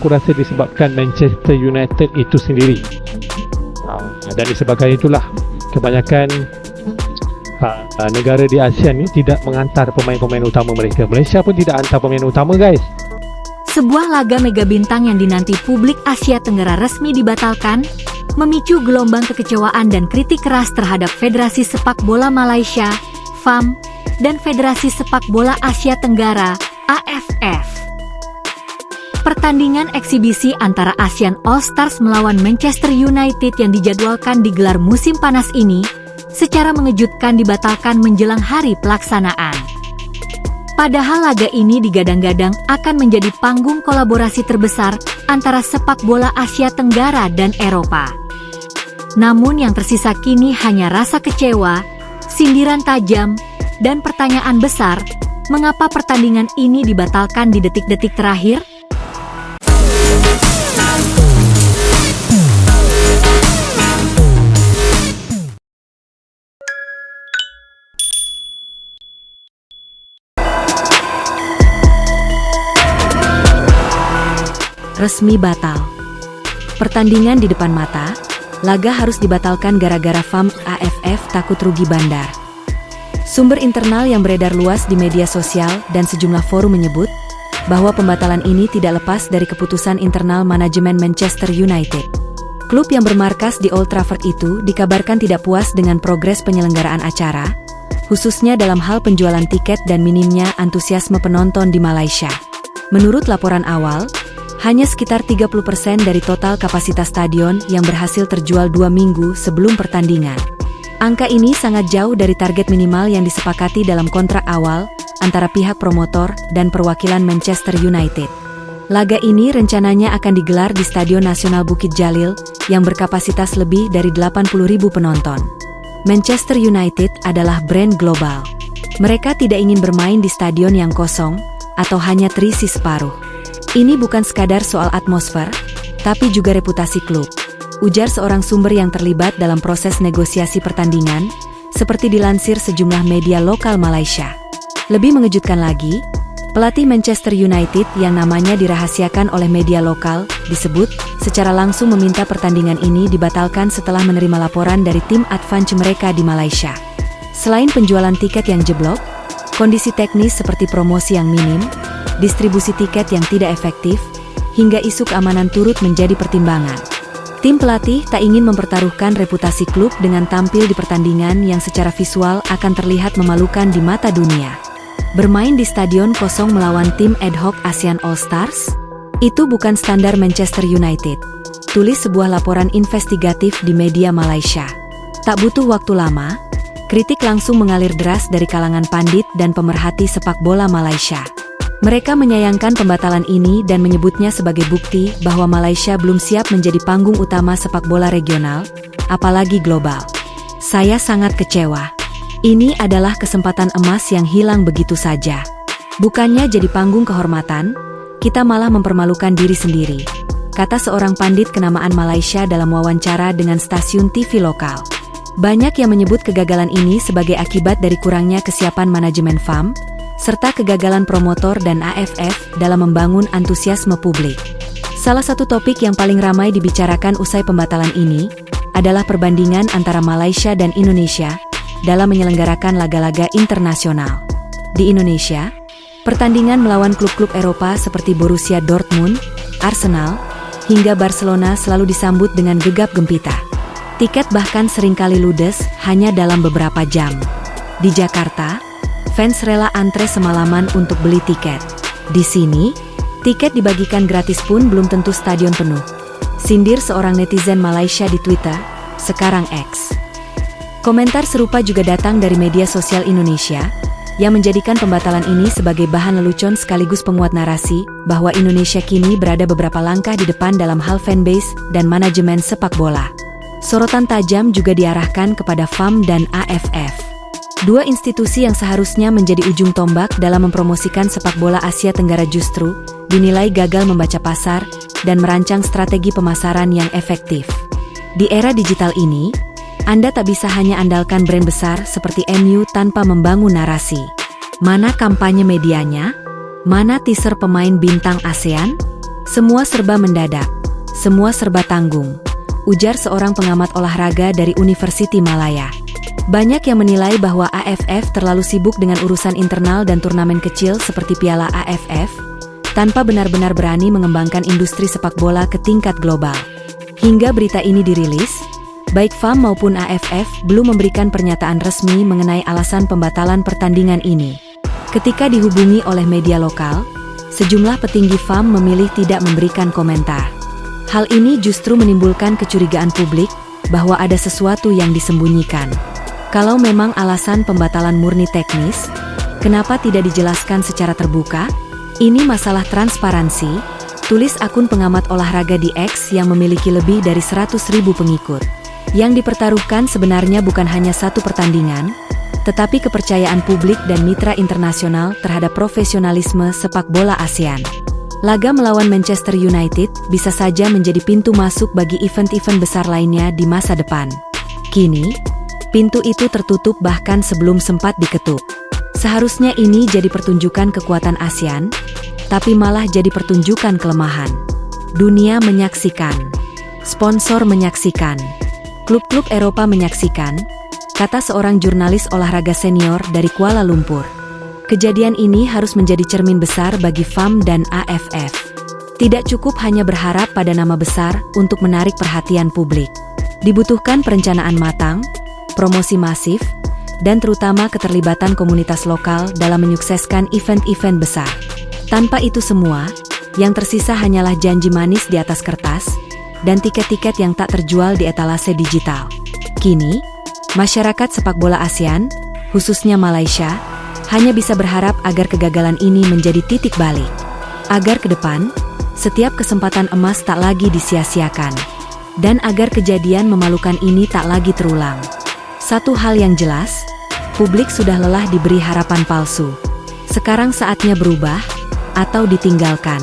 aku rasa disebabkan Manchester United itu sendiri. Dan disebabkan itulah kebanyakan negara di ASEAN ni tidak mengantar pemain-pemain utama mereka. Malaysia pun tidak hantar pemain utama, guys. Sebuah laga mega bintang yang dinanti publik Asia Tenggara resmi dibatalkan, memicu gelombang kekecewaan dan kritik keras terhadap Federasi Sepak Bola Malaysia, FAM, dan Federasi Sepak Bola Asia Tenggara, AFF. Pertandingan eksibisi antara ASEAN All Stars melawan Manchester United yang dijadwalkan digelar musim panas ini, secara mengejutkan dibatalkan menjelang hari pelaksanaan. Padahal laga ini digadang-gadang akan menjadi panggung kolaborasi terbesar antara sepak bola Asia Tenggara dan Eropa. Namun yang tersisa kini hanya rasa kecewa, sindiran tajam, dan pertanyaan besar, mengapa pertandingan ini dibatalkan di detik-detik terakhir? Resmi batal. Pertandingan di depan mata, laga harus dibatalkan gara-gara FAM AFF takut rugi bandar. Sumber internal yang beredar luas di media sosial dan sejumlah forum menyebut bahwa pembatalan ini tidak lepas dari keputusan internal manajemen Manchester United. Klub yang bermarkas di Old Trafford itu dikabarkan tidak puas dengan progres penyelenggaraan acara, khususnya dalam hal penjualan tiket dan minimnya antusiasme penonton di Malaysia. Menurut laporan awal, hanya sekitar 30% dari total kapasitas stadion yang berhasil terjual 2 minggu sebelum pertandingan. Angka ini sangat jauh dari target minimal yang disepakati dalam kontrak awal antara pihak promotor dan perwakilan Manchester United. Laga ini rencananya akan digelar di Stadion Nasional Bukit Jalil yang berkapasitas lebih dari 80.000 penonton. Manchester United adalah brand global. Mereka tidak ingin bermain di stadion yang kosong atau hanya terisi separuh. Ini bukan sekadar soal atmosfer, tapi juga reputasi klub, ujar seorang sumber yang terlibat dalam proses negosiasi pertandingan, seperti dilansir sejumlah media lokal Malaysia. Lebih mengejutkan lagi, pelatih Manchester United yang namanya dirahasiakan oleh media lokal, disebut secara langsung meminta pertandingan ini dibatalkan setelah menerima laporan dari tim advance mereka di Malaysia. Selain penjualan tiket yang jeblok, kondisi teknis seperti promosi yang minim, distribusi tiket yang tidak efektif, hingga isu keamanan turut menjadi pertimbangan. Tim pelatih tak ingin mempertaruhkan reputasi klub dengan tampil di pertandingan yang secara visual akan terlihat memalukan di mata dunia. Bermain di stadion kosong melawan tim ad hoc ASEAN All Stars? Itu bukan standar Manchester United, tulis sebuah laporan investigatif di media Malaysia. Tak butuh waktu lama, kritik langsung mengalir deras dari kalangan pandit dan pemerhati sepak bola Malaysia. Mereka menyayangkan pembatalan ini dan menyebutnya sebagai bukti bahwa Malaysia belum siap menjadi panggung utama sepak bola regional, apalagi global. Saya sangat kecewa. Ini adalah kesempatan emas yang hilang begitu saja. Bukannya jadi panggung kehormatan, kita malah mempermalukan diri sendiri, kata seorang pandit kenamaan Malaysia dalam wawancara dengan stasiun TV lokal. Banyak yang menyebut kegagalan ini sebagai akibat dari kurangnya kesiapan manajemen FAM, serta kegagalan promotor dan AFF dalam membangun antusiasme publik. Salah satu topik yang paling ramai dibicarakan usai pembatalan ini adalah perbandingan antara Malaysia dan Indonesia dalam menyelenggarakan laga-laga internasional. Di Indonesia, pertandingan melawan klub-klub Eropa seperti Borussia Dortmund, Arsenal, hingga Barcelona selalu disambut dengan gegap gempita. Tiket bahkan seringkali ludes hanya dalam beberapa jam. Di Jakarta, fans rela antre semalaman untuk beli tiket. Di sini, tiket dibagikan gratis pun belum tentu stadion penuh. Sindir seorang netizen Malaysia di Twitter, sekarang X. Komentar serupa juga datang dari media sosial Indonesia, yang menjadikan pembatalan ini sebagai bahan lelucon sekaligus penguat narasi bahwa Indonesia kini berada beberapa langkah di depan dalam hal fanbase dan manajemen sepak bola. Sorotan tajam juga diarahkan kepada FAM dan AFF. Dua institusi yang seharusnya menjadi ujung tombak dalam mempromosikan sepak bola Asia Tenggara justru dinilai gagal membaca pasar dan merancang strategi pemasaran yang efektif. Di era digital ini, Anda tak bisa hanya andalkan brand besar seperti MU tanpa membangun narasi. Mana kampanye medianya? Mana teaser pemain bintang ASEAN? Semua serba mendadak, semua serba tanggung, ujar seorang pengamat olahraga dari University Malaya. Banyak yang menilai bahwa AFF terlalu sibuk dengan urusan internal dan turnamen kecil seperti Piala AFF, tanpa benar-benar berani mengembangkan industri sepak bola ke tingkat global. Hingga berita ini dirilis, baik FAM maupun AFF belum memberikan pernyataan resmi mengenai alasan pembatalan pertandingan ini. Ketika dihubungi oleh media lokal, sejumlah petinggi FAM memilih tidak memberikan komentar. Hal ini justru menimbulkan kecurigaan publik bahwa ada sesuatu yang disembunyikan. Kalau memang alasan pembatalan murni teknis, kenapa tidak dijelaskan secara terbuka? Ini masalah transparansi, tulis akun pengamat olahraga di X yang memiliki lebih dari 100.000 pengikut. Yang dipertaruhkan sebenarnya bukan hanya satu pertandingan, tetapi kepercayaan publik dan mitra internasional terhadap profesionalisme sepak bola ASEAN. Laga melawan Manchester United bisa saja menjadi pintu masuk bagi event-event besar lainnya di masa depan. Kini, pintu itu tertutup bahkan sebelum sempat diketuk. Seharusnya ini jadi pertunjukan kekuatan ASEAN, tapi malah jadi pertunjukan kelemahan. Dunia menyaksikan, sponsor menyaksikan, klub-klub Eropa menyaksikan, kata seorang jurnalis olahraga senior dari Kuala Lumpur. Kejadian ini harus menjadi cermin besar bagi FAM dan AFF. Tidak cukup hanya berharap pada nama besar untuk menarik perhatian publik. Dibutuhkan perencanaan matang, promosi masif, dan terutama keterlibatan komunitas lokal dalam menyukseskan event-event besar. Tanpa itu semua, yang tersisa hanyalah janji manis di atas kertas, dan tiket-tiket yang tak terjual di etalase digital. Kini, masyarakat sepak bola ASEAN, khususnya Malaysia, hanya bisa berharap agar kegagalan ini menjadi titik balik. Agar ke depan, setiap kesempatan emas tak lagi disia-siakan. Dan agar kejadian memalukan ini tak lagi terulang. Satu hal yang jelas, publik sudah lelah diberi harapan palsu. Sekarang saatnya berubah, atau ditinggalkan.